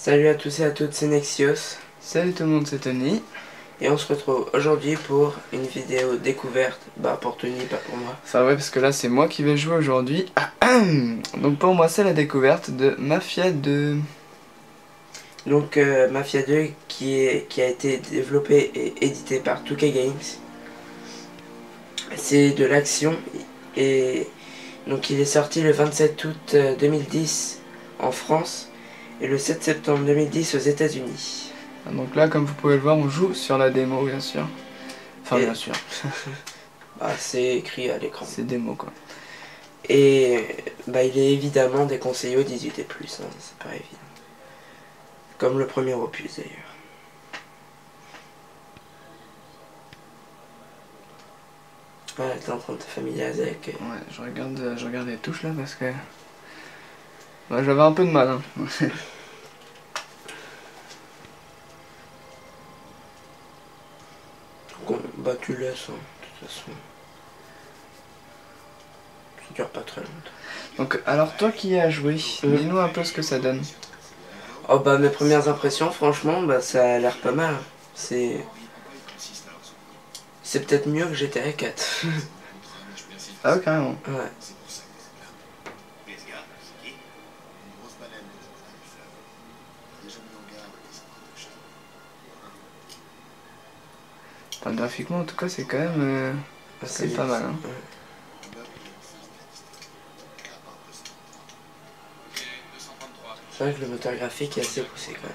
Salut à tous et à toutes, c'est Nexios Salut tout le monde, c'est Tony. et on se retrouve aujourd'hui pour une vidéo découverte, pour Tony, pas pour moi. Enfin ouais, parce que là c'est moi qui vais jouer aujourd'hui. Donc pour moi c'est la découverte de Mafia 2. Donc Mafia 2 qui a été développé et édité par 2K Games. C'est de l'action et donc il est sorti le 27 août 2010 en France et le 7 septembre 2010 aux États-Unis. Donc là comme vous pouvez le voir on joue sur la démo bien sûr. Enfin Et bien sûr, c'est écrit à l'écran. c'est démo quoi. Et il est évidemment déconseillé aux 18 et plus, hein, c'est pas évident. Comme le premier opus d'ailleurs. Voilà, t'es en train de te familiariser avec... Ouais, je regarde les touches là parce que... Ouais, j'avais un peu de mal hein. Tu laisses, hein, de toute façon. Ça dure pas très longtemps. Donc alors toi qui as joué, dis-nous un peu ce que ça donne. Oh mes premières impressions, franchement, ça a l'air pas mal. C'est peut-être mieux que GTA 4. Ah ouais carrément. Ouais. Enfin, graphiquement en tout cas c'est quand même, C'est pas mal hein. Ouais. C'est vrai que le moteur graphique est assez poussé quand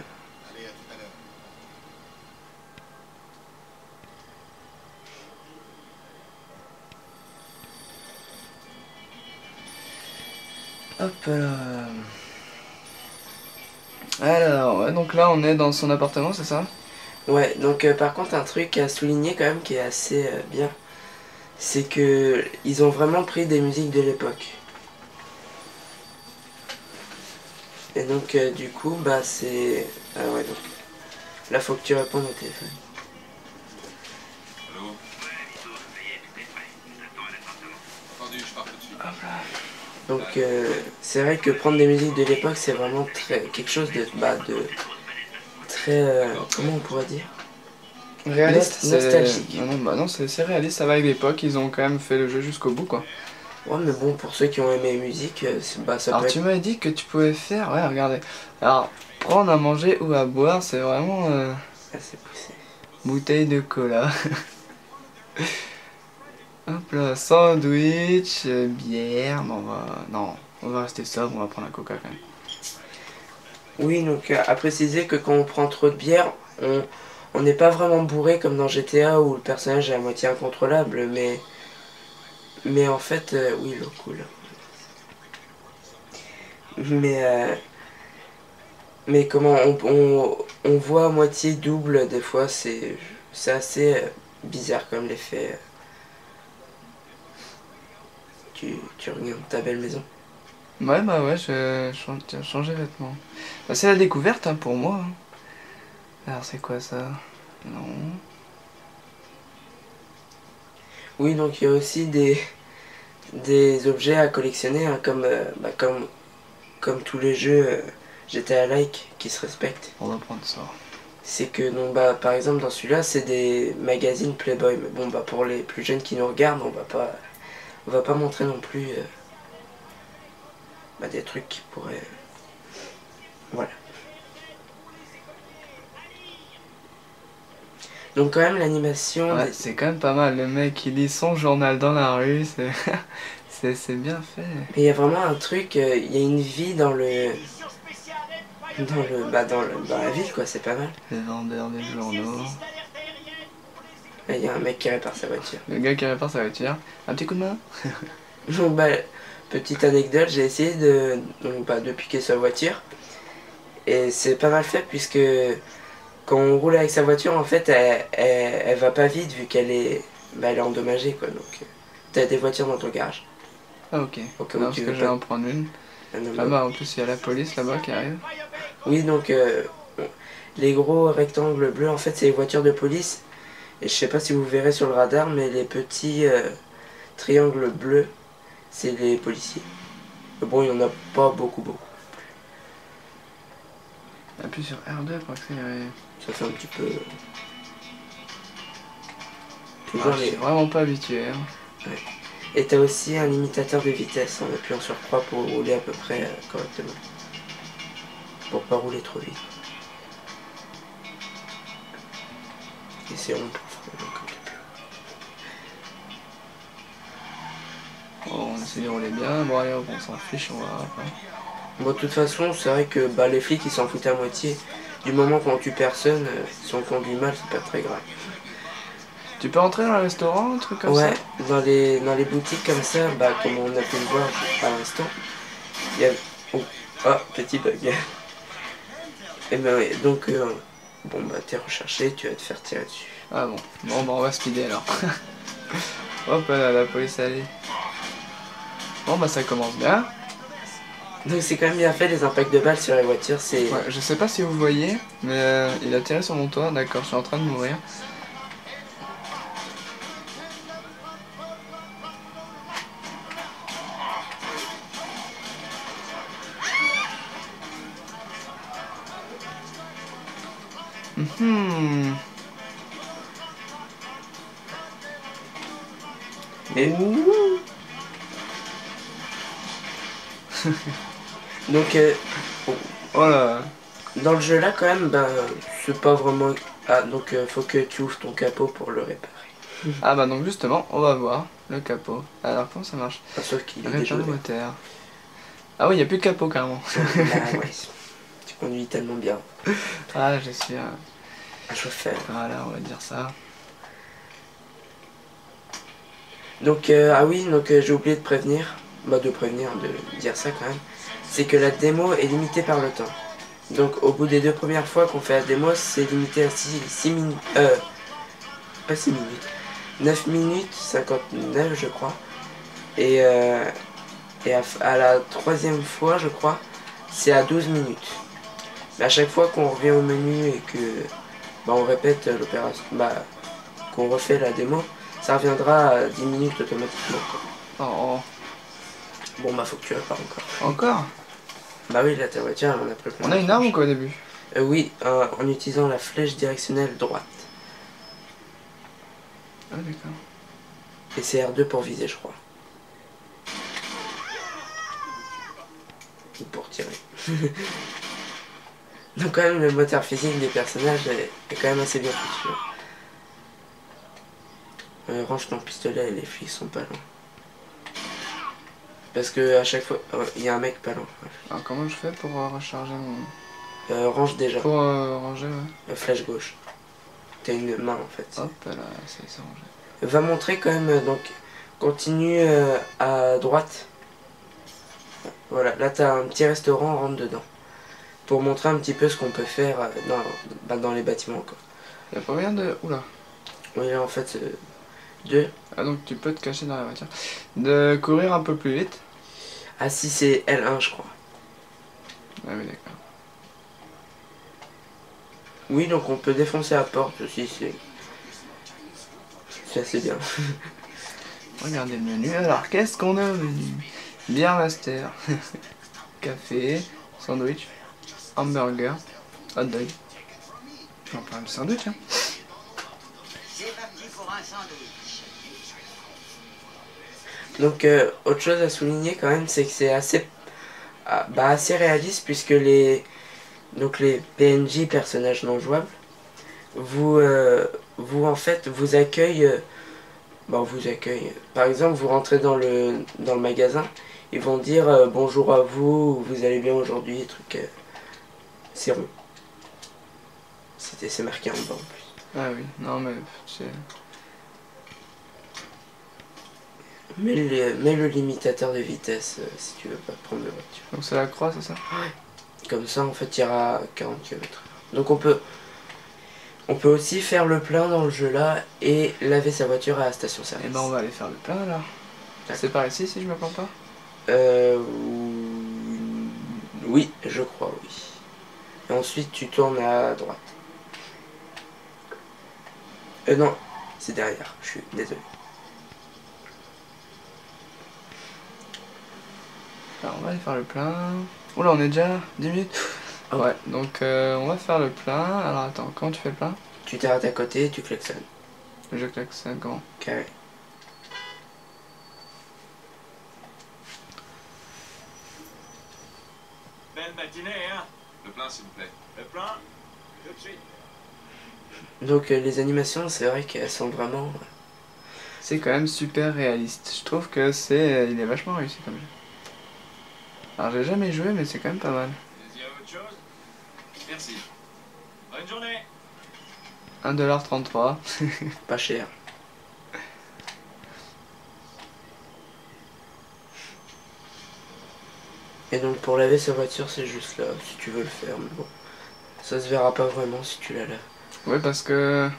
même. Hop là. Alors, ouais, donc là on est dans son appartement, c'est ça? Ouais, donc par contre un truc à souligner quand même qui est assez bien, c'est que ils ont vraiment pris des musiques de l'époque. Et donc du coup c'est... Ah ouais, donc là faut que tu répondes au téléphone. Allô? Entendu, je pars tout de suite. Donc c'est vrai que prendre des musiques de l'époque c'est vraiment quelque chose de très... comment on pourrait dire? Réaliste, Nostalgique. Non, c'est réaliste, ça va avec l'époque, ils ont quand même fait le jeu jusqu'au bout quoi. Ouais mais bon, pour ceux qui ont aimé la musique, ça Alors peut tu être... m'avais dit que tu pouvais faire, ouais regardez, alors prendre à manger ou à boire c'est vraiment assez poussé. bouteille de cola. Hop là, sandwich, bière, non, on va rester sobre, on va prendre la coca quand même. Oui, donc à préciser que quand on prend trop de bière, on n'est pas vraiment bourré comme dans GTA où le personnage est à moitié incontrôlable, mais en fait, oui, l'eau coule. Mais comment on voit à moitié double des fois, c'est assez bizarre comme l'effet. Tu regardes ta belle maison. Ouais bah ouais, je change les vêtements. Bah, c'est la découverte hein, pour moi. Hein. Alors c'est quoi ça? Non. Oui, donc il y a aussi des objets à collectionner, hein, comme tous les jeux GTA-like qui se respectent. On va prendre ça. C'est que donc par exemple dans celui-là c'est des magazines Playboy, mais bon pour les plus jeunes qui nous regardent on va pas montrer non plus des trucs qui pourraient voilà. Donc quand même l'animation Ouais, c'est quand même pas mal, le mec il lit son journal dans la rue, c'est bien fait. mais il y a vraiment un truc, il y a une vie dans la ville quoi, c'est pas mal. Les vendeurs des journaux. Là il y a un mec qui répare sa voiture. Le gars qui répare sa voiture. Un petit coup de main. Donc petite anecdote, j'ai essayé de piquer sa voiture et c'est pas mal fait puisque quand on roule avec sa voiture en fait elle va pas vite vu qu'elle est elle est endommagée quoi, donc t'as des voitures dans ton garage. Ah ok. Au cas où Non, parce tu que veux je vais pas... en prendre une. Non, Là-bas en plus il y a la police là-bas qui arrive. oui donc les gros rectangles bleus en fait c'est les voitures de police et je sais pas si vous verrez sur le radar mais les petits triangles bleus c'est les policiers. Mais bon il y en a pas beaucoup. Appuie sur R2 pour accélérer. Ça fait un petit peu... Ah, Toujours je les... suis vraiment pas habitué. Hein. Et t'as aussi un limitateur de vitesse en appuyant sur croix pour rouler à peu près correctement. Pour pas rouler trop vite. Et c'est rond pour freiner comme Bon, on essaie de rouler bien. Bon, allez, on s'en fiche, on va. Bon, de toute façon, c'est vrai que bah, les flics ils s'en foutent à moitié. Du moment qu'on tue personne, si on conduit mal, c'est pas très grave. Tu peux entrer dans le restaurant, un truc comme Ouais, ça? dans les boutiques comme ça, bah, comme on a pu le voir à l'instant, il y a... Oh, petit bug. Et ben, ouais, donc, bon, bah, t'es recherché, tu vas te faire tirer dessus. Ah bon. Bon, bah, on va speeder alors. Hop là, la police allée. Bon, bah, ça commence bien. Donc, c'est quand même bien fait, les impacts de balles sur les voitures, c'est... Ouais, je sais pas si vous voyez, mais il a tiré sur mon toit. D'accord, je suis en train de mourir. Mhm. Et... Donc, Oh là. dans le jeu là, quand même, ben, c'est pas vraiment... Ah, donc, faut que tu ouvres ton capot pour le réparer. Ah bah donc justement, on va voir le capot. Alors comment ça marche? Enfin, sauf qu'il est Réparer déjà le ouvert. moteur. Ah oui, il n'y a plus de capot carrément. Bah, ouais, tu conduis tellement bien. Ah, je suis Un chauffeur. Voilà, on va dire ça. Donc, ah oui, donc j'ai oublié de prévenir, de dire ça quand même, c'est que la démo est limitée par le temps. Donc, au bout des 2 premières fois qu'on fait la démo, c'est limité à 6 minutes, pas 6 minutes, 9 minutes 59 je crois. Et, à la 3e fois, je crois, c'est à 12 minutes. Mais à chaque fois qu'on revient au menu et que bah, on répète l'opération, bah, qu'on refait la démo, ça reviendra à 10 minutes automatiquement. Quoi. Oh, Bon bah faut que tu répares encore. encore? Bah oui, là ta voiture elle en a pris plein. On a une arme ou quoi au début? Oui, en utilisant la flèche directionnelle droite. Ah d'accord. Et c'est R2 pour viser je crois. Ou pour tirer. Donc quand même le moteur physique des personnages est quand même assez bien foutu. Range ton pistolet et les flics sont pas loin. Parce que à chaque fois, il y a un mec pas loin. Alors comment je fais pour recharger mon... Range déjà. Pour ranger, ouais. Flèche gauche. T'as une main en fait. Hop là, c'est rangé. Va montrer quand même, donc continue à droite. Voilà, là t'as un petit restaurant, rentre dedans. Pour montrer un petit peu ce qu'on peut faire dans les bâtiments quoi. Y'a pas moyen de... Oula. Oui là en fait, 2. Ah donc tu peux te cacher dans la voiture. De courir un peu plus vite. Ah si c'est L1 je crois. Ah oui d'accord. Oui donc on peut défoncer la porte aussi, c'est assez bien. Regardez le menu. Alors qu'est-ce qu'on a au menu? Bière master. Café. Sandwich. Hamburger. Hot dog. On prend un sandwich hein. C'est parti pour un sandwich. Donc autre chose à souligner quand même c'est que c'est assez assez réaliste puisque les PNJ, personnages non jouables, vous en fait vous accueillent, vous accueillent. Par exemple vous rentrez dans le magasin, ils vont dire bonjour à vous, vous allez bien aujourd'hui, truc c'est rond. C'est marqué en bas en plus. Ah oui, non mais c'est... Mets le limitateur de vitesse si tu veux pas prendre de voiture. Donc c'est la croix, c'est ça? Comme ça en fait tu iras à 40 km. Donc on peut aussi faire le plein dans le jeu là et laver sa voiture à la station service. Et ben on va aller faire le plein là. C'est par ici si je me trompe pas? Oui, je crois oui. Et ensuite tu tournes à droite. Non, c'est derrière, je suis désolé. Alors on va aller faire le plein. Oula on est déjà 10 minutes. Ouais, donc on va faire le plein. Alors attends, quand tu fais le plein? Tu t'arrêtes à côté et tu klaxonnes. Je claque 5 ans. Carré. Belle matinée, hein? Le plein, s'il vous plaît. Le plan? Tout de suite. Donc les animations, c'est vrai qu'elles sont vraiment... C'est quand même super réaliste. Je trouve que il est vachement réussi comme jeu. Alors j'ai jamais joué, mais c'est quand même pas mal. Désirez autre chose? Merci. Bonne journée! 1,33 $. pas cher. Et donc pour laver sa voiture, c'est juste là, si tu veux le faire, mais bon. Ça se verra pas vraiment si tu la laves. Ouais, parce que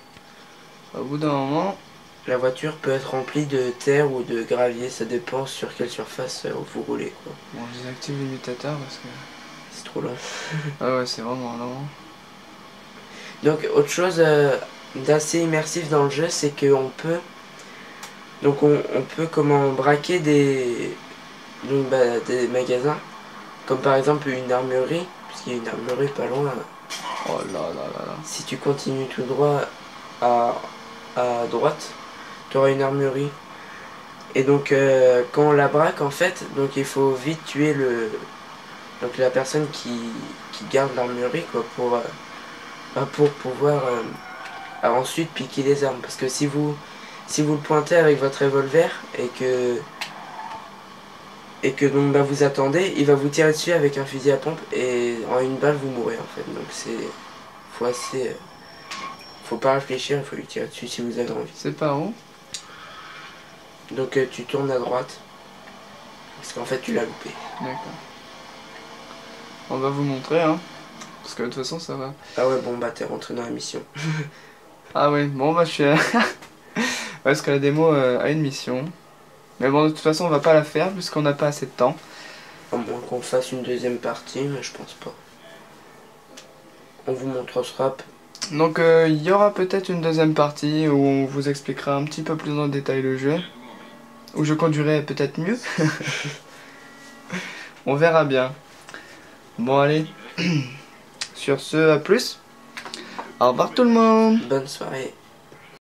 au bout d'un moment, La voiture peut être remplie de terre ou de gravier, ça dépend sur quelle surface vous roulez, quoi. bon, je désactive l'imitateur parce que C'est trop long. ah ouais, c'est vraiment long. Donc autre chose d'assez immersif dans le jeu, c'est qu'on peut... Donc on peut comment braquer des magasins, comme par exemple une armurerie, puisqu'il y a une armurerie pas loin. Oh là là là là. Si tu continues tout droit à droite, tu auras une armurerie. Et donc quand on la braque en fait, donc il faut vite tuer la personne qui garde l'armurerie quoi pour pouvoir ensuite piquer les armes. Parce que si vous le pointez avec votre revolver et que donc vous attendez, il va vous tirer dessus avec un fusil à pompe et en une balle vous mourrez en fait. Donc faut pas réfléchir, il faut lui tirer dessus si vous avez envie. C'est par où? Donc tu tournes à droite parce qu'en fait tu l'as loupé. D'accord. On va vous montrer, hein. Parce que de toute façon, ça va. Ah ouais, bon bah t'es rentré dans la mission. Ah oui, bon bah je suis... Parce que la démo a une mission. Mais bon, de toute façon, on va pas la faire puisqu'on n'a pas assez de temps. À moins qu'on fasse une deuxième partie, mais je pense pas. On vous montrera. Donc il y aura peut-être une deuxième partie où on vous expliquera un petit peu plus en détail le jeu. Où je conduirai peut-être mieux. On verra bien. Bon allez. Sur ce, à plus. Au revoir tout le monde. Bonne soirée.